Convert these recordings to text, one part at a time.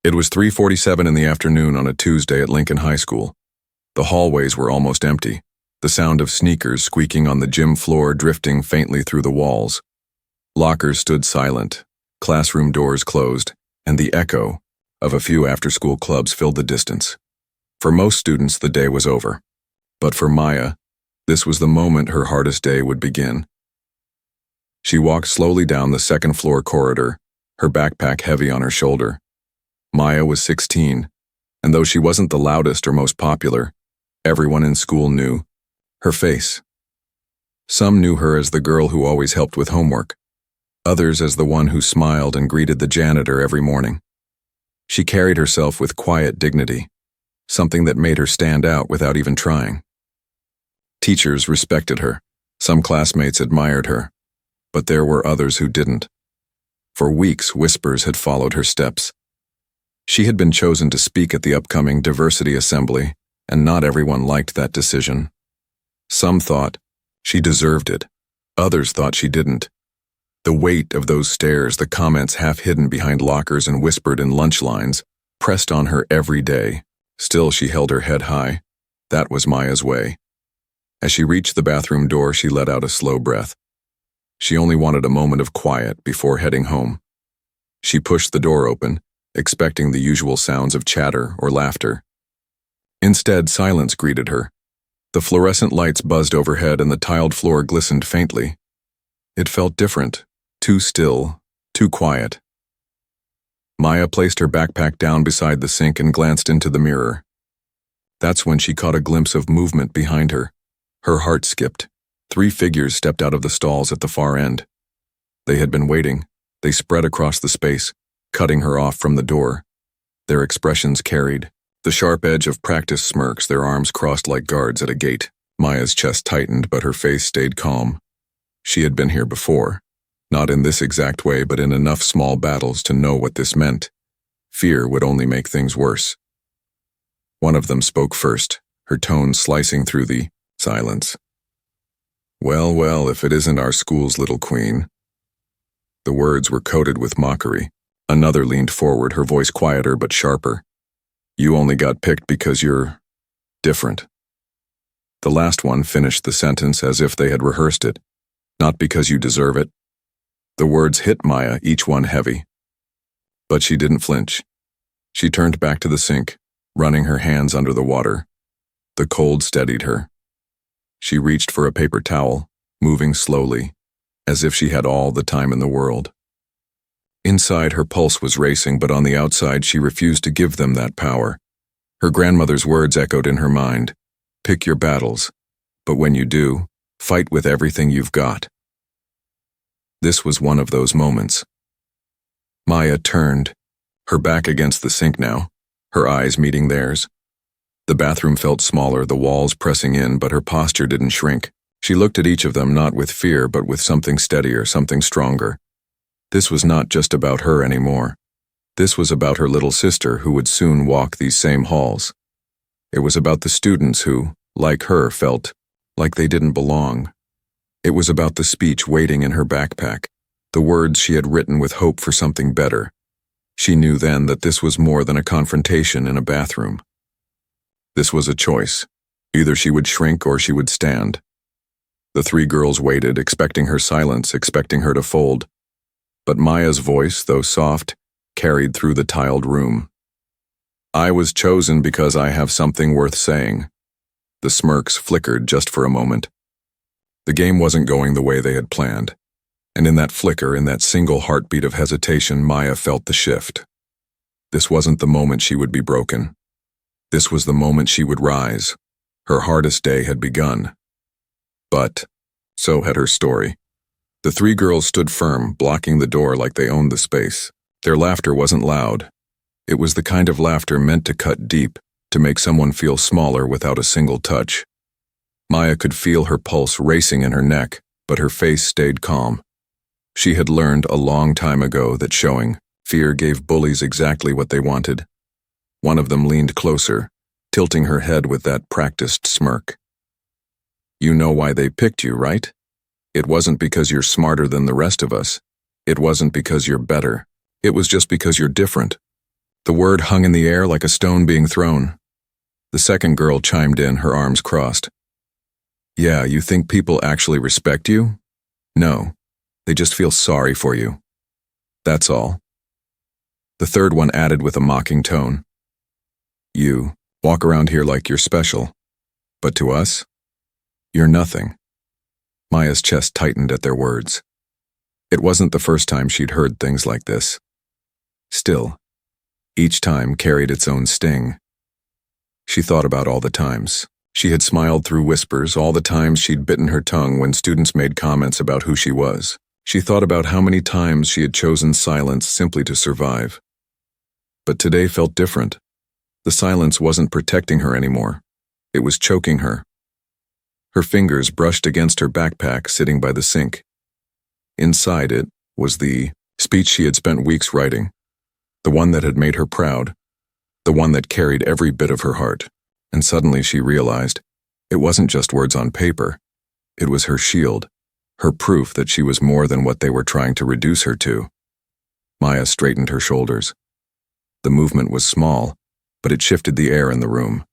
It was 3:47 in the afternoon on a Tuesday at Lincoln High School. The hallways were almost empty, the sound of sneakers squeaking on the gym floor drifting faintly through the walls. Lockers stood silent, classroom doors closed, and the echo of a few after-school clubs filled the distance. For most students, the day was over. But for Maya, this was the moment her hardest day would begin. She walked slowly down the second-floor corridor, her backpack heavy on her shoulder. Maya was 16, and though she wasn't the loudest or most popular, everyone in school knew her face. Some knew her as the girl who always helped with homework, others as the one who smiled and greeted the janitor every morning. She carried herself with quiet dignity, something that made her stand out without even trying. Teachers respected her, some classmates admired her, but there were others who didn't. For weeks, whispers had followed her steps. She had been chosen to speak at the upcoming diversity assembly, and not everyone liked that decision. Some thought she deserved it. Others thought she didn't. The weight of those stares, the comments half hidden behind lockers and whispered in lunch lines, pressed on her every day. Still, she held her head high. That was Maya's way. As she reached the bathroom door, she let out a slow breath. She only wanted a moment of quiet before heading home. She pushed the door open, expecting the usual sounds of chatter or laughter. Instead, silence greeted her. The fluorescent lights buzzed overhead and the tiled floor glistened faintly. It felt different, too still, too quiet. Maya placed her backpack down beside the sink and glanced into the mirror. That's when she caught a glimpse of movement behind her. Her heart skipped. 3 figures stepped out of the stalls at the far end. They had been waiting. They spread across the space, cutting her off from the door. Their expressions carried the sharp edge of practiced smirks, their arms crossed like guards at a gate. Maya's chest tightened, but her face stayed calm. She had been here before, not in this exact way, but in enough small battles to know what this meant. Fear would only make things worse. One of them spoke first, her tone slicing through the silence. "Well, well, if it isn't our school's little queen." The words were coated with mockery. Another leaned forward, her voice quieter but sharper. "You only got picked because you're different." The last one finished the sentence as if they had rehearsed it. "Not because you deserve it." The words hit Maya, each one heavy. But she didn't flinch. She turned back to the sink, running her hands under the water. The cold steadied her. She reached for a paper towel, moving slowly, as if she had all the time in the world. Inside, her pulse was racing, but on the outside, she refused to give them that power. Her grandmother's words echoed in her mind. "Pick your battles, but when you do, fight with everything you've got." This was one of those moments. Maya turned, her back against the sink now, her eyes meeting theirs. The bathroom felt smaller, the walls pressing in, but her posture didn't shrink. She looked at each of them not with fear, but with something steadier, something stronger. This was not just about her anymore. This was about her little sister who would soon walk these same halls. It was about the students who, like her, felt like they didn't belong. It was about the speech waiting in her backpack, the words she had written with hope for something better. She knew then that this was more than a confrontation in a bathroom. This was a choice. Either she would shrink or she would stand. The 3 girls waited, expecting her silence, expecting her to fold. But Maya's voice, though soft, carried through the tiled room. "I was chosen because I have something worth saying." The smirks flickered just for a moment. The game wasn't going the way they had planned. And in that flicker, in that single heartbeat of hesitation, Maya felt the shift. This wasn't the moment she would be broken. This was the moment she would rise. Her hardest day had begun. But so had her story. The 3 girls stood firm, blocking the door like they owned the space. Their laughter wasn't loud. It was the kind of laughter meant to cut deep, to make someone feel smaller without a single touch. Maya could feel her pulse racing in her neck, but her face stayed calm. She had learned a long time ago that showing fear gave bullies exactly what they wanted. One of them leaned closer, tilting her head with that practiced smirk. "You know why they picked you, right? It wasn't because you're smarter than the rest of us. It wasn't because you're better. It was just because you're different. The word hung in the air like a stone being thrown. The second girl chimed in, her arms crossed. Yeah, you think people actually respect you? No, they just feel sorry for you. That's all. The third one added with a mocking tone. You walk around here like you're special, but to us, you're nothing. Maya's chest tightened at their words. It wasn't the first time she'd heard things like this. Still, each time carried its own sting. She thought about all the times she had smiled through whispers, all the times she'd bitten her tongue when students made comments about who she was. She thought about how many times she had chosen silence simply to survive. But today felt different. The silence wasn't protecting her anymore. It was choking her. Her fingers brushed against her backpack sitting by the sink. Inside it was the speech she had spent weeks writing, the one that had made her proud, the one that carried every bit of her heart. And suddenly she realized it wasn't just words on paper. It was her shield, her proof that she was more than what they were trying to reduce her to. Maya straightened her shoulders. The movement was small, but it shifted the air in the room.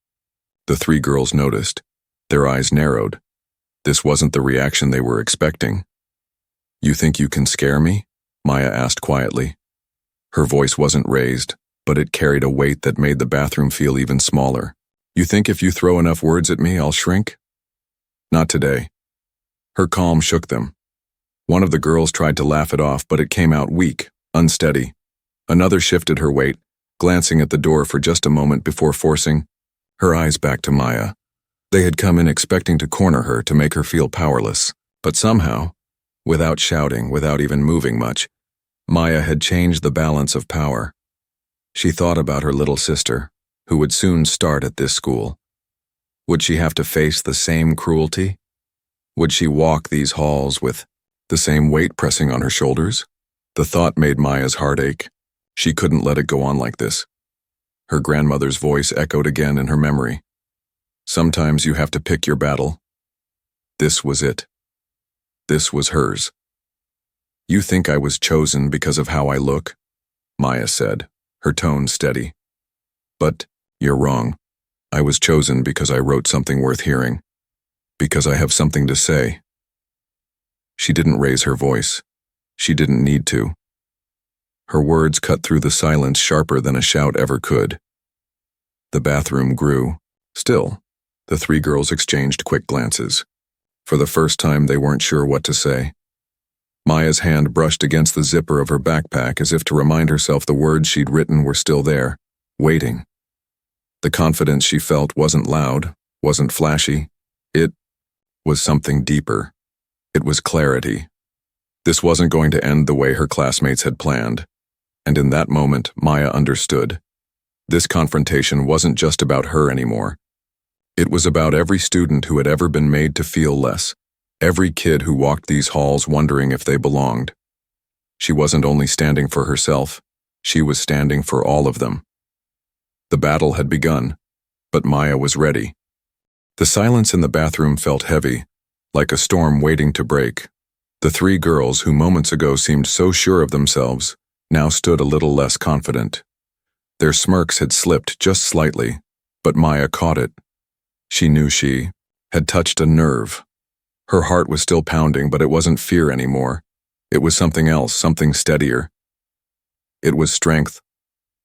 The three girls noticed. Their eyes narrowed. This wasn't the reaction they were expecting. You think you can scare me? Maya asked quietly. Her voice wasn't raised, but it carried a weight that made the bathroom feel even smaller. You think if you throw enough words at me, I'll shrink? Not today. Her calm shook them. One of the girls tried to laugh it off, but it came out weak, unsteady. Another shifted her weight, glancing at the door for just a moment before forcing her eyes back to Maya. They had come in expecting to corner her, to make her feel powerless. But somehow, without shouting, without even moving much, Maya had changed the balance of power. She thought about her little sister, who would soon start at this school. Would she have to face the same cruelty? Would she walk these halls with the same weight pressing on her shoulders? The thought made Maya's heart ache. She couldn't let it go on like this. Her grandmother's voice echoed again in her memory. Sometimes you have to pick your battle. This was it. This was hers. You think I was chosen because of how I look? Maya said, her tone steady. But you're wrong. I was chosen because I wrote something worth hearing. Because I have something to say. She didn't raise her voice. She didn't need to. Her words cut through the silence sharper than a shout ever could. The bathroom grew. Still, the three girls exchanged quick glances. For the first time, they weren't sure what to say. Maya's hand brushed against the zipper of her backpack as if to remind herself the words she'd written were still there, waiting. The confidence she felt wasn't loud, wasn't flashy. It was something deeper. It was clarity. This wasn't going to end the way her classmates had planned. And in that moment, Maya understood. This confrontation wasn't just about her anymore. It was about every student who had ever been made to feel less, every kid who walked these halls wondering if they belonged. She wasn't only standing for herself, she was standing for all of them. The battle had begun, but Maya was ready. The silence in the bathroom felt heavy, like a storm waiting to break. The three girls who moments ago seemed so sure of themselves now stood a little less confident. Their smirks had slipped just slightly, but Maya caught it. She knew she had touched a nerve. Her heart was still pounding, but it wasn't fear anymore. It was something else, something steadier. It was strength.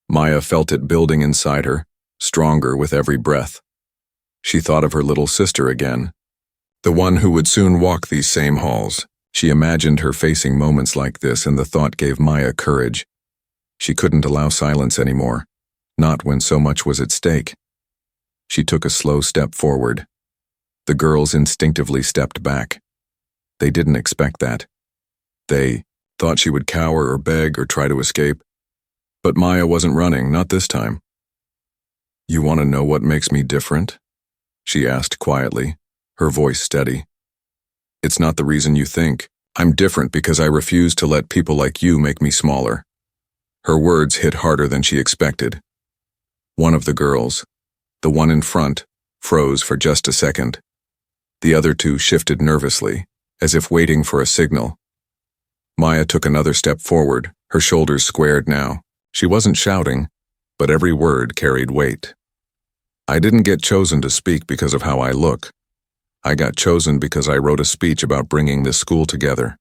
Maya felt it building inside her, stronger with every breath. She thought of her little sister again, the one who would soon walk these same halls. She imagined her facing moments like this, and the thought gave Maya courage. She couldn't allow silence anymore, not when so much was at stake. She took a slow step forward. The girls instinctively stepped back. They didn't expect that. They thought she would cower or beg or try to escape. But Maya wasn't running, not this time. You want to know what makes me different? She asked quietly, her voice steady. It's not the reason you think. I'm different because I refuse to let people like you make me smaller. Her words hit harder than she expected. One of the girls, the one in front, froze for just a second. The other two shifted nervously, as if waiting for a signal. Maya took another step forward, her shoulders squared now. She wasn't shouting. but every word carried weight. I didn't get chosen to speak because of how I look. I got chosen because I wrote a speech about bringing this school together,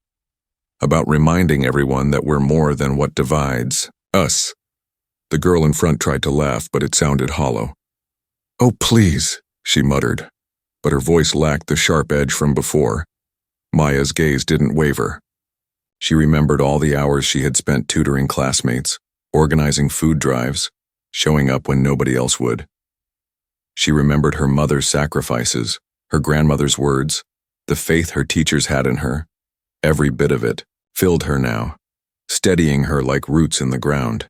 about reminding everyone that we're more than what divides us. The girl in front tried to laugh, but it sounded hollow. "Oh, please," she muttered, but her voice lacked the sharp edge from before. Maya's gaze didn't waver. She remembered all the hours she had spent tutoring classmates, organizing food drives, showing up when nobody else would. She remembered her mother's sacrifices, her grandmother's words, the faith her teachers had in her. Every bit of it filled her now, steadying her like roots in the ground.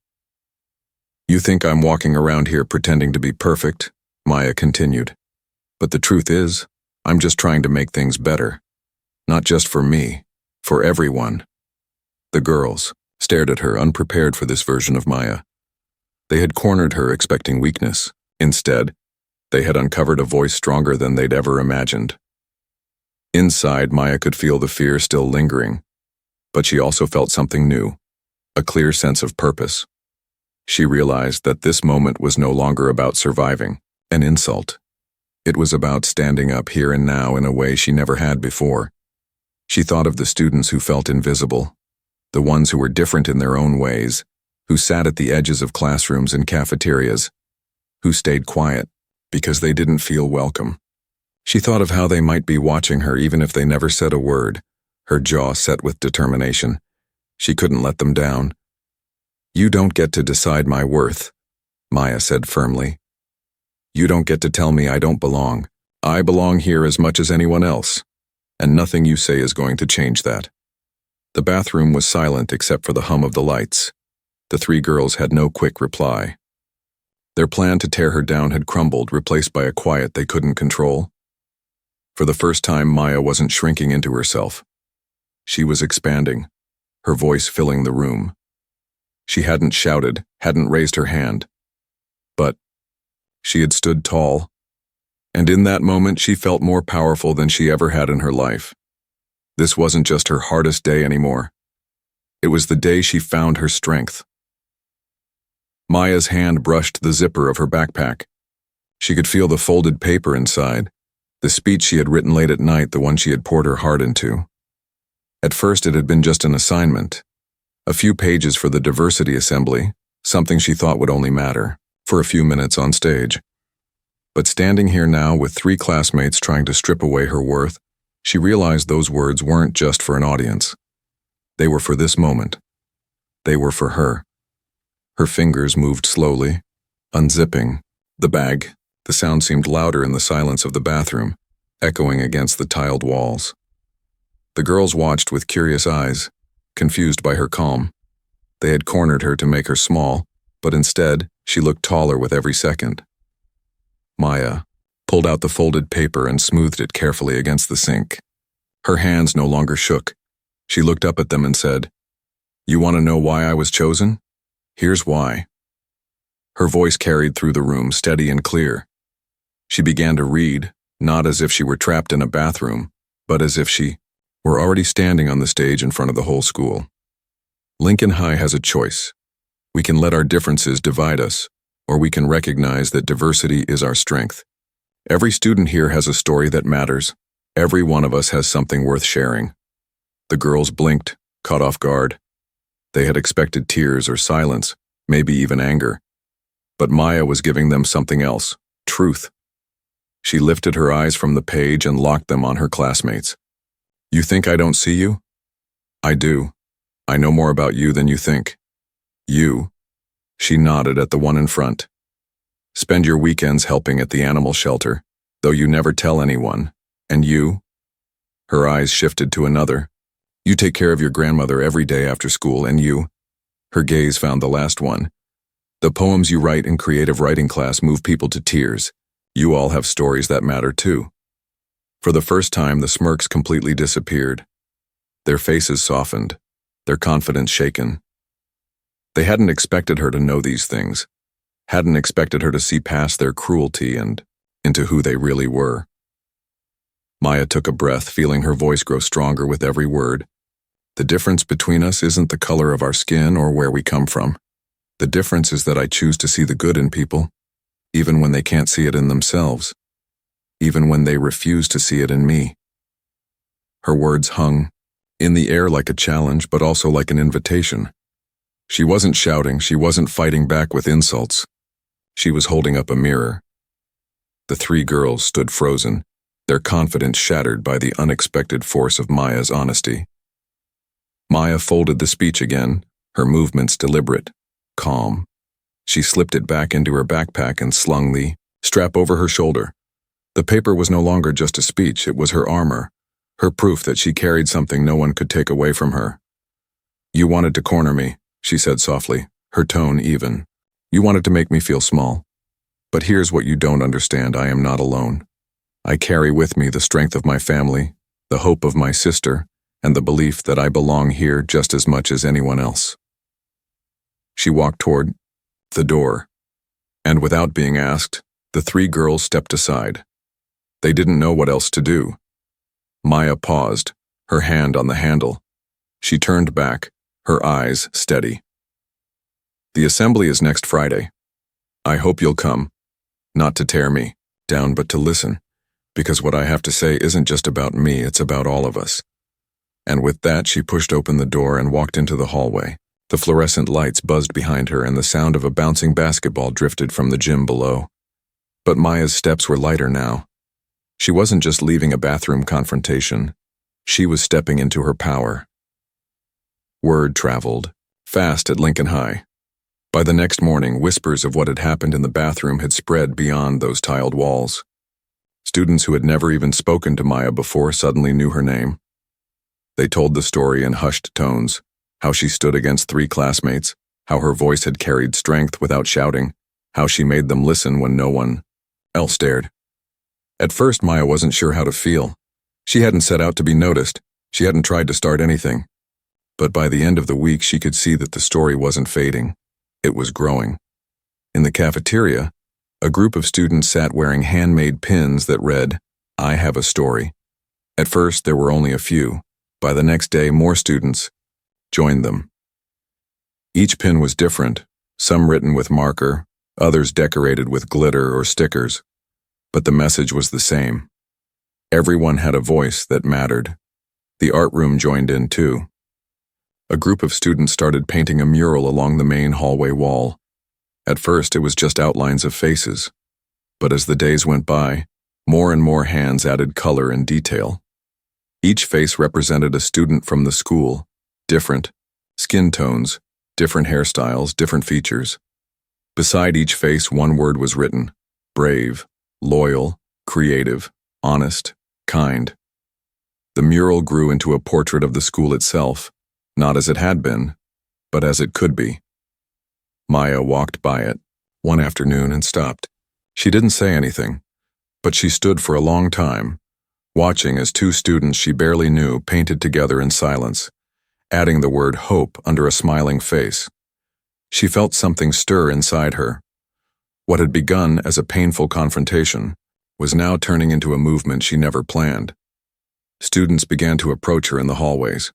"You think I'm walking around here pretending to be perfect?" Maya continued. "But the truth is, I'm just trying to make things better. Not just for me, for everyone." The girls stared at her, unprepared for this version of Maya. They had cornered her expecting weakness. Instead, they had uncovered a voice stronger than they'd ever imagined. Inside, Maya could feel the fear still lingering, but she also felt something new, a clear sense of purpose. She realized that this moment was no longer about surviving an insult. It was about standing up here and now in a way she never had before. She thought of the students who felt invisible, the ones who were different in their own ways, who sat at the edges of classrooms and cafeterias, who stayed quiet because they didn't feel welcome. She thought of how they might be watching her even if they never said a word, her jaw set with determination. She couldn't let them down. "You don't get to decide my worth," Maya said firmly. "You don't get to tell me I don't belong. I belong here as much as anyone else, and nothing you say is going to change that." The bathroom was silent except for the hum of the lights. The three girls had no quick reply. Their plan to tear her down had crumbled, replaced by a quiet they couldn't control. For the first time, Maya wasn't shrinking into herself. She was expanding, her voice filling the room. She hadn't shouted, hadn't raised her hand, but she had stood tall, and in that moment she felt more powerful than she ever had in her life. This wasn't just her hardest day anymore. It was the day she found her strength. Maya's hand brushed the zipper of her backpack. She could feel the folded paper inside, the speech she had written late at night, the one she had poured her heart into. At first it had been just an assignment, a few pages for the diversity assembly, something she thought would only matter for a few minutes on stage. But standing here now with three classmates trying to strip away her worth, she realized those words weren't just for an audience. They were for this moment. They were for her. Her fingers moved slowly, unzipping the bag. The sound seemed louder in the silence of the bathroom, echoing against the tiled walls. The girls watched with curious eyes, confused by her calm. They had cornered her to make her small, but instead, she looked taller with every second. Maya pulled out the folded paper and smoothed it carefully against the sink. Her hands no longer shook. She looked up at them and said, "You want to know why I was chosen? Here's why." Her voice carried through the room, steady and clear. She began to read, not as if she were trapped in a bathroom, but as if she were already standing on the stage in front of the whole school. Lincoln High has a choice. We can let our differences divide us, or we can recognize that diversity is our strength. Every student here has a story that matters. Every one of us has something worth sharing. The girls blinked, caught off guard. They had expected tears or silence, maybe even anger. But Maya was giving them something else, truth. She lifted her eyes from the page and locked them on her classmates. "You think I don't see you? I do. I know more about you than you think. You," she nodded at the one in front, "spend your weekends helping at the animal shelter, though you never tell anyone. And you?" Her eyes shifted to another. "You take care of your grandmother every day after school, and you?" Her gaze found the last one. "The poems you write in creative writing class move people to tears. You all have stories that matter too." For the first time, the smirks completely disappeared. Their faces softened, their confidence shaken. They hadn't expected her to know these things, hadn't expected her to see past their cruelty and into who they really were. Maya took a breath, feeling her voice grow stronger with every word. "The difference between us isn't the color of our skin or where we come from. The difference is that I choose to see the good in people, even when they can't see it in themselves, even when they refuse to see it in me." Her words hung in the air like a challenge, but also like an invitation. She wasn't shouting, she wasn't fighting back with insults. She was holding up a mirror. The three girls stood frozen, their confidence shattered by the unexpected force of Maya's honesty. Maya folded the speech again, her movements deliberate, calm. She slipped it back into her backpack and slung the strap over her shoulder. The paper was no longer just a speech, it was her armor, her proof that she carried something no one could take away from her. "You wanted to corner me," she said softly, her tone even. "You wanted to make me feel small. But here's what you don't understand, I am not alone. I carry with me the strength of my family, the hope of my sister, and the belief that I belong here just as much as anyone else." She walked toward the door, and without being asked, the three girls stepped aside. They didn't know what else to do. Maya paused, her hand on the handle. She turned back, her eyes steady. "The assembly is next Friday. I hope you'll come, not to tear me down, but to listen, because what I have to say isn't just about me, it's about all of us." And with that, she pushed open the door and walked into the hallway. The fluorescent lights buzzed behind her and the sound of a bouncing basketball drifted from the gym below. But Maya's steps were lighter now. She wasn't just leaving a bathroom confrontation. She was stepping into her power. Word traveled fast at Lincoln High. By the next morning, whispers of what had happened in the bathroom had spread beyond those tiled walls. Students who had never even spoken to Maya before suddenly knew her name. They told the story in hushed tones, how she stood against three classmates, how her voice had carried strength without shouting, how she made them listen when no one else dared. At first, Maya wasn't sure how to feel. She hadn't set out to be noticed. She hadn't tried to start anything. But by the end of the week, she could see that the story wasn't fading. It was growing. In the cafeteria, a group of students sat wearing handmade pins that read, "I have a story." At first, there were only a few. By the next day, more students joined them. Each pin was different, some written with marker, others decorated with glitter or stickers. But the message was the same. Everyone had a voice that mattered. The art room joined in too. A group of students started painting a mural along the main hallway wall. At first, it was just outlines of faces. But as the days went by, more and more hands added color and detail. Each face represented a student from the school, different skin tones, different hairstyles, different features. Beside each face, one word was written: brave, loyal, creative, honest, kind. The mural grew into a portrait of the school itself, not as it had been, but as it could be. Maya walked by it one afternoon and stopped. She didn't say anything, but she stood for a long time, watching as two students she barely knew painted together in silence, adding the word hope under a smiling face. She felt something stir inside her. What had begun as a painful confrontation was now turning into a movement she never planned. Students began to approach her in the hallways.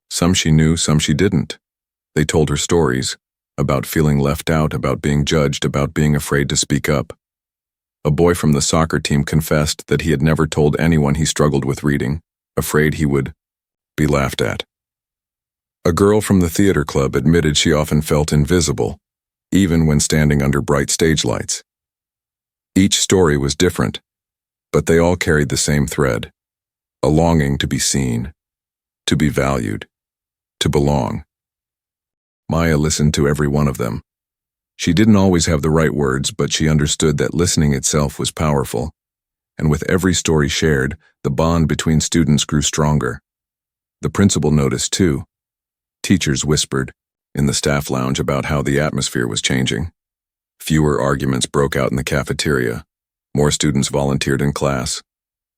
Some she knew, some she didn't. They told her stories, about feeling left out, about being judged, about being afraid to speak up. A boy from the soccer team confessed that he had never told anyone he struggled with reading, afraid he would be laughed at. A girl from the theater club admitted she often felt invisible, even when standing under bright stage lights. Each story was different, but they all carried the same thread: a longing to be seen, to be valued, to belong. Maya listened to every one of them. She didn't always have the right words, but she understood that listening itself was powerful. And with every story shared, the bond between students grew stronger. The principal noticed too. Teachers whispered in the staff lounge about how the atmosphere was changing. Fewer arguments broke out in the cafeteria. More students volunteered in class.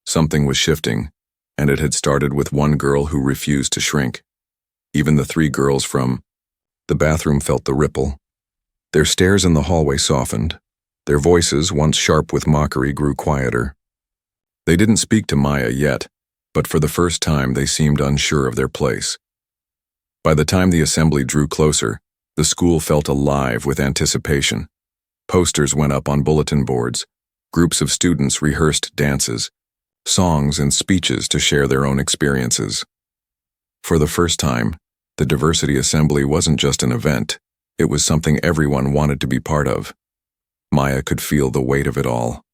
Something was shifting, and it had started with one girl who refused to shrink. Even the three girls from the bathroom felt the ripple. Their stares in the hallway softened. Their voices, once sharp with mockery, grew quieter. They didn't speak to Maya yet, but for the first time they seemed unsure of their place. By the time the assembly drew closer, The school felt alive with anticipation. Posters went up on bulletin boards. Groups of students rehearsed dances, songs, and speeches to share their own experiences. For the first time, the Diversity Assembly wasn't just an event. It was something everyone wanted to be part of. Maya could feel the weight of it all.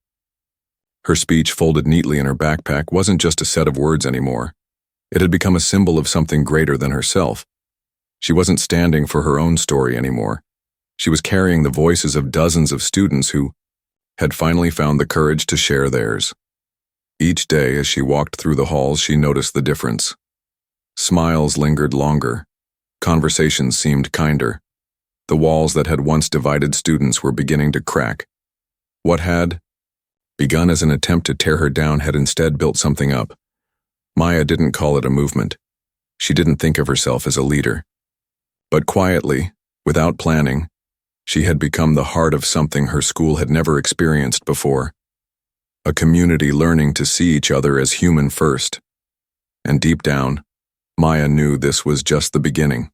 Her speech, folded neatly in her backpack, wasn't just a set of words anymore. It had become a symbol of something greater than herself. She wasn't standing for her own story anymore. She was carrying the voices of dozens of students who had finally found the courage to share theirs. Each day as she walked through the halls, she noticed the difference. Smiles lingered longer. Conversations seemed kinder. The walls that had once divided students were beginning to crack. What had begun as an attempt to tear her down had instead built something up. Maya didn't call it a movement. She didn't think of herself as a leader. But quietly, without planning, she had become the heart of something her school had never experienced before. A community learning to see each other as human first. And deep down, Maya knew this was just the beginning.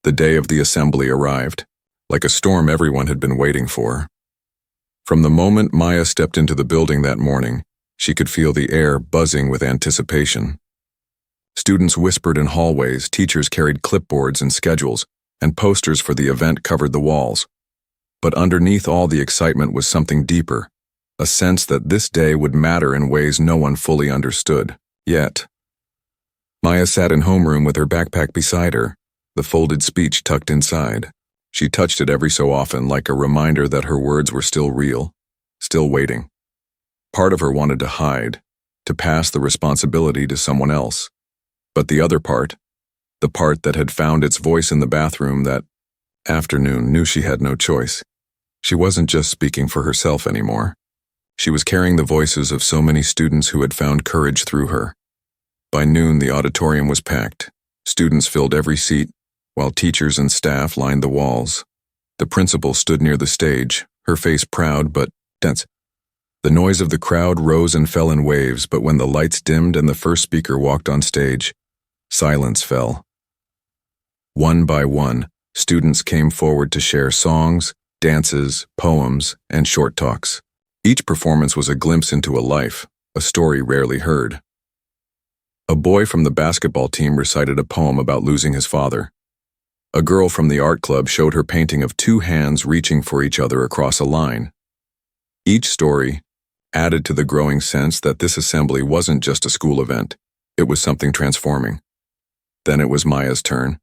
The day of the assembly arrived, like a storm everyone had been waiting for. From the moment Maya stepped into the building that morning, she could feel the air buzzing with anticipation. Students whispered in hallways, teachers carried clipboards and schedules, and posters for the event covered the walls. But underneath all the excitement was something deeper, a sense that this day would matter in ways no one fully understood. Yet, Maya sat in homeroom with her backpack beside her, the folded speech tucked inside. She touched it every so often, like a reminder that her words were still real, still waiting. Part of her wanted to hide, to pass the responsibility to someone else. But the other part, the part that had found its voice in the bathroom that afternoon, knew she had no choice. She wasn't just speaking for herself anymore. She was carrying the voices of so many students who had found courage through her. By noon, the auditorium was packed. Students filled every seat, while teachers and staff lined the walls. The principal stood near the stage, her face proud but tense. The noise of the crowd rose and fell in waves, but when the lights dimmed and the first speaker walked on stage, silence fell. One by one, students came forward to share songs, dances, poems, and short talks. Each performance was a glimpse into a life, a story rarely heard. A boy from the basketball team recited a poem about losing his father. A girl from the art club showed her painting of two hands reaching for each other across a line. Each story added to the growing sense that this assembly wasn't just a school event, it was something transforming. Then it was Maya's turn.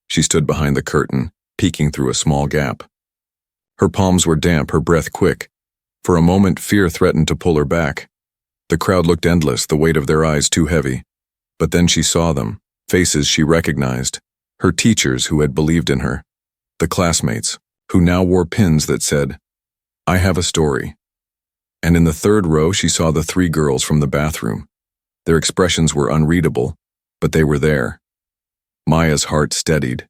She stood behind the curtain, peeking through a small gap. Her palms were damp, her breath quick. For a moment, fear threatened to pull her back. The crowd looked endless, the weight of their eyes too heavy. But then she saw them, faces she recognized, her teachers who had believed in her, the classmates who now wore pins that said, "I have a story." And in the third row, she saw the three girls from the bathroom. Their expressions were unreadable, but they were there. Maya's heart steadied.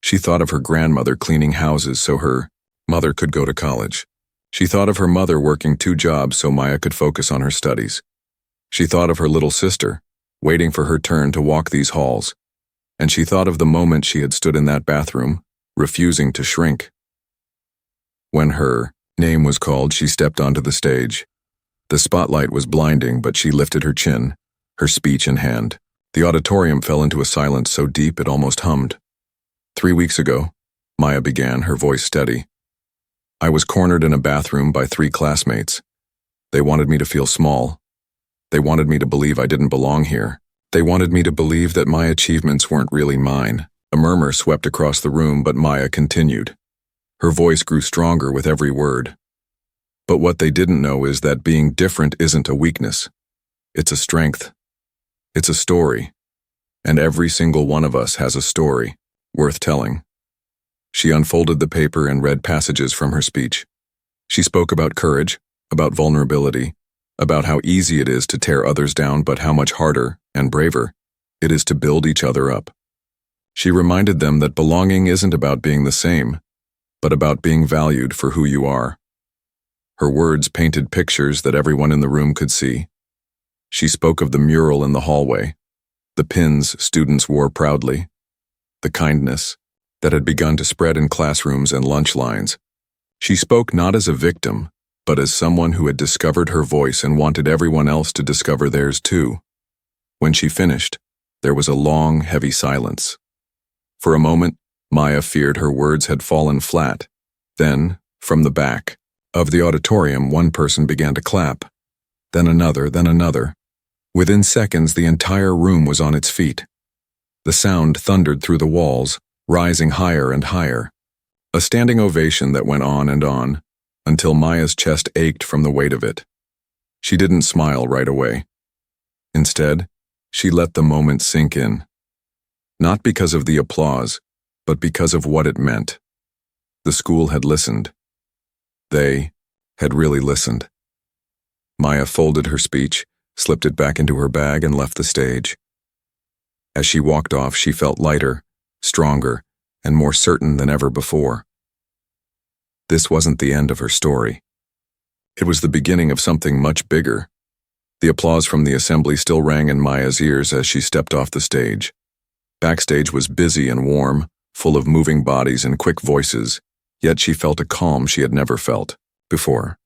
She thought of her grandmother cleaning houses so her mother could go to college. She thought of her mother working 2 jobs so Maya could focus on her studies. She thought of her little sister, waiting for her turn to walk these halls. And she thought of the moment she had stood in that bathroom, refusing to shrink. When her name was called, she stepped onto the stage. The spotlight was blinding, but she lifted her chin, her speech in hand. The auditorium fell into a silence so deep it almost hummed. 3 weeks ago, Maya began, her voice steady. I was cornered in a bathroom by 3 classmates. They wanted me to feel small. They wanted me to believe I didn't belong here. They wanted me to believe that my achievements weren't really mine. A murmur swept across the room, but Maya continued. Her voice grew stronger with every word. But what they didn't know is that being different isn't a weakness. It's a strength. It's a story. And every single one of us has a story, worth telling. She unfolded the paper and read passages from her speech. She spoke about courage, about vulnerability, about how easy it is to tear others down, but how much harder and braver it is to build each other up. She reminded them that belonging isn't about being the same, but about being valued for who you are. Her words painted pictures that everyone in the room could see. She spoke of the mural in the hallway, the pins students wore proudly, the kindness, that had begun to spread in classrooms and lunch lines. She spoke not as a victim, but as someone who had discovered her voice and wanted everyone else to discover theirs too. When she finished, there was a long, heavy silence. For a moment, Maya feared her words had fallen flat. Then, from the back of the auditorium, one person began to clap. Then another, then another. Within seconds, the entire room was on its feet. The sound thundered through the walls, rising higher and higher. A standing ovation that went on and on, until Maya's chest ached from the weight of it. She didn't smile right away. Instead, she let the moment sink in. Not because of the applause, but because of what it meant. The school had listened. They had really listened. Maya folded her speech, slipped it back into her bag, and left the stage. As she walked off, she felt lighter, stronger, and more certain than ever before. This wasn't the end of her story. It was the beginning of something much bigger. The applause from the assembly still rang in Maya's ears as she stepped off the stage. Backstage was busy and warm, full of moving bodies and quick voices, yet she felt a calm she had never felt before.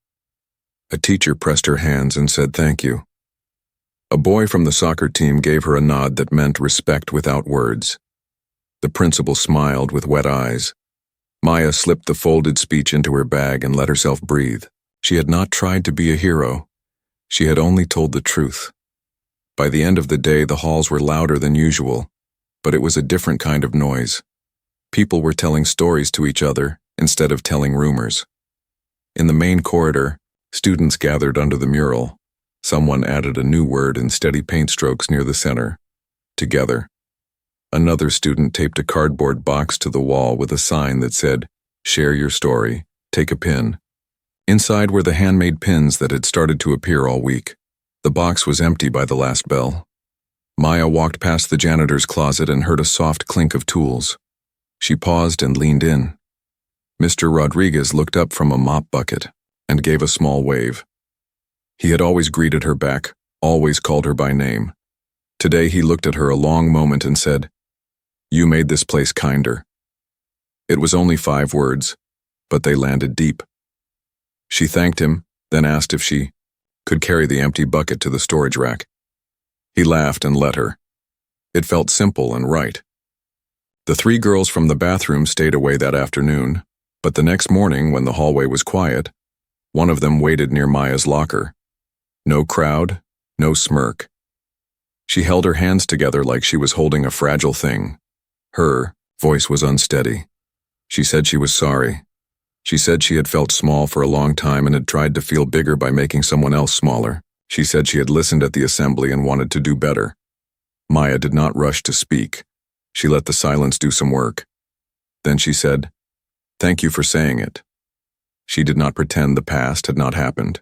A teacher pressed her hands and said thank you. A boy from the soccer team gave her a nod that meant respect without words. The principal smiled with wet eyes. Maya slipped the folded speech into her bag and let herself breathe. She had not tried to be a hero. She had only told the truth. By the end of the day, the halls were louder than usual, but it was a different kind of noise. People were telling stories to each other instead of telling rumors. In the main corridor, students gathered under the mural. Someone added a new word in steady paint strokes near the center. Together. Another student taped a cardboard box to the wall with a sign that said, "Share your story, take a pin." Inside were the handmade pins that had started to appear all week. The box was empty by the last bell. Maya walked past the janitor's closet and heard a soft clink of tools. She paused and leaned in. Mr. Rodriguez looked up from a mop bucket and gave a small wave. He had always greeted her back, always called her by name. Today he looked at her a long moment and said, "You made this place kinder." It was only 5 words, but they landed deep. She thanked him, then asked if she could carry the empty bucket to the storage rack. He laughed and let her. It felt simple and right. The 3 girls from the bathroom stayed away that afternoon, but the next morning, when the hallway was quiet, one of them waited near Maya's locker. No crowd, no smirk. She held her hands together like she was holding a fragile thing. Her voice was unsteady. She said she was sorry. She said she had felt small for a long time and had tried to feel bigger by making someone else smaller. She said she had listened at the assembly and wanted to do better. Maya did not rush to speak. She let the silence do some work. Then she said, "Thank you for saying it." She did not pretend the past had not happened.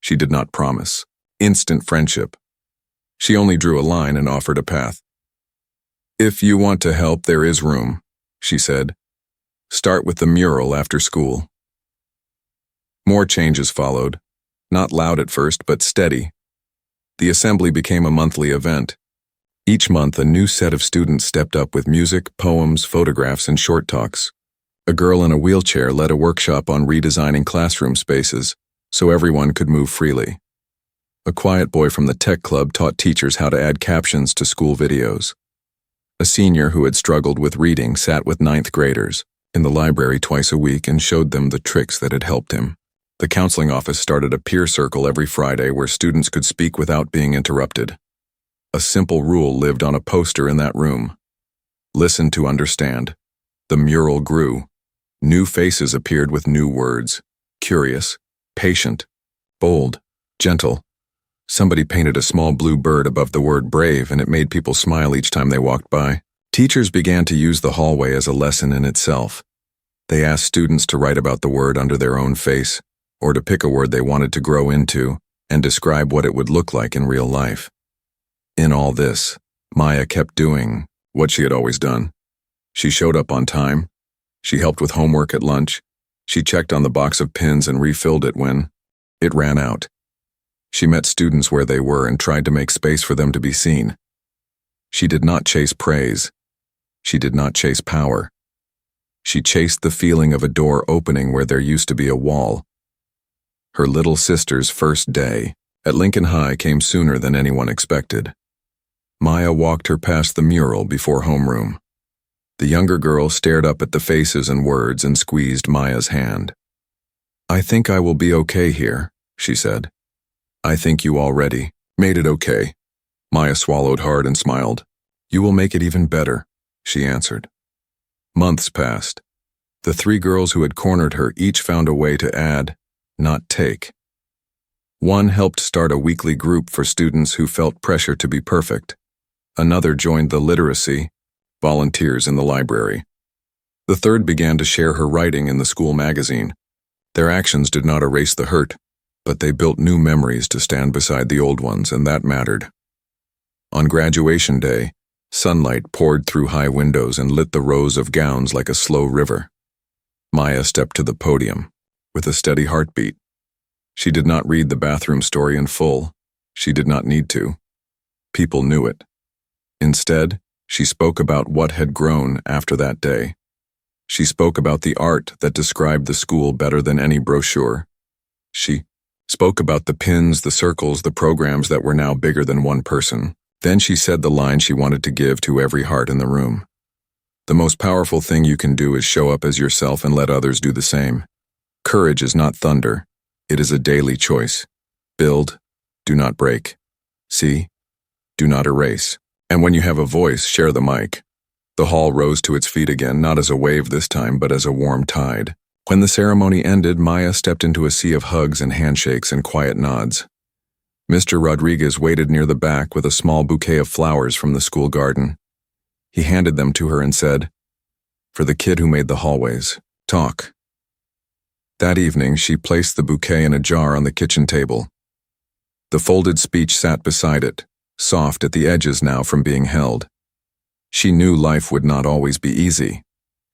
She did not promise instant friendship. She only drew a line and offered a path. "If you want to help, there is room," she said. "Start with the mural after school." More changes followed, not loud at first, but steady. The assembly became a monthly event. Each month, a new set of students stepped up with music, poems, photographs, and short talks. A girl in a wheelchair led a workshop on redesigning classroom spaces so everyone could move freely. A quiet boy from the tech club taught teachers how to add captions to school videos. A senior who had struggled with reading sat with 9th graders in the library twice a week and showed them the tricks that had helped him. The counseling office started a peer circle every Friday where students could speak without being interrupted. A simple rule lived on a poster in that room. Listen to understand. The mural grew. New faces appeared with new words. Curious, patient, bold, gentle. Somebody painted a small blue bird above the word brave, and it made people smile each time they walked by. Teachers began to use the hallway as a lesson in itself. They asked students to write about the word under their own face, or to pick a word they wanted to grow into and describe what it would look like in real life. In all this, Maya kept doing what she had always done. She showed up on time. She helped with homework at lunch. She checked on the box of pins and refilled it when it ran out. She met students where they were and tried to make space for them to be seen. She did not chase praise. She did not chase power. She chased the feeling of a door opening where there used to be a wall. Her little sister's first day at Lincoln High came sooner than anyone expected. Maya walked her past the mural before homeroom. The younger girl stared up at the faces and words and squeezed Maya's hand. "I think I will be okay here," she said. "I think you already made it okay." Maya swallowed hard and smiled. "You will make it even better," she answered. Months passed. The three girls who had cornered her each found a way to add, not take. One helped start a weekly group for students who felt pressure to be perfect. Another joined the literacy volunteers in the library. The third began to share her writing in the school magazine. Their actions did not erase the hurt, but they built new memories to stand beside the old ones, and that mattered. On graduation day, sunlight poured through high windows and lit the rows of gowns like a slow river. Maya stepped to the podium with a steady heartbeat. She did not read the bathroom story in full. She did not need to. People knew it. Instead, she spoke about what had grown after that day. She spoke about the art that described the school better than any brochure. She spoke about the pins, the circles, the programs that were now bigger than one person. Then she said the line she wanted to give to every heart in the room. The most powerful thing you can do is show up as yourself and let others do the same. Courage is not thunder. It is a daily choice. Build, do not break. See, do not erase. And when you have a voice, share the mic. The hall rose to its feet again, not as a wave this time, but as a warm tide. When the ceremony ended, Maya stepped into a sea of hugs and handshakes and quiet nods. Mr. Rodriguez waited near the back with a small bouquet of flowers from the school garden. He handed them to her and said, "For the kid who made the hallways, talk." That evening, she placed the bouquet in a jar on the kitchen table. The folded speech sat beside it, soft at the edges now from being held. She knew life would not always be easy.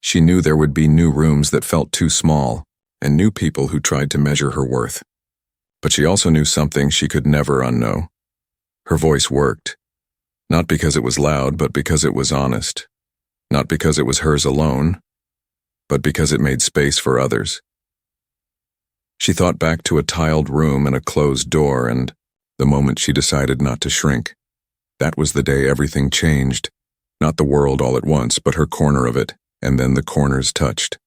She knew there would be new rooms that felt too small, and new people who tried to measure her worth. But she also knew something she could never unknow. Her voice worked. Not because it was loud, but because it was honest. Not because it was hers alone, but because it made space for others. She thought back to a tiled room and a closed door, and the moment she decided not to shrink. That was the day everything changed. Not the world all at once, but her corner of it, and then the corners touched.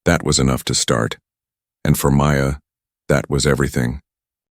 That was enough to start. And for Maya, that was everything.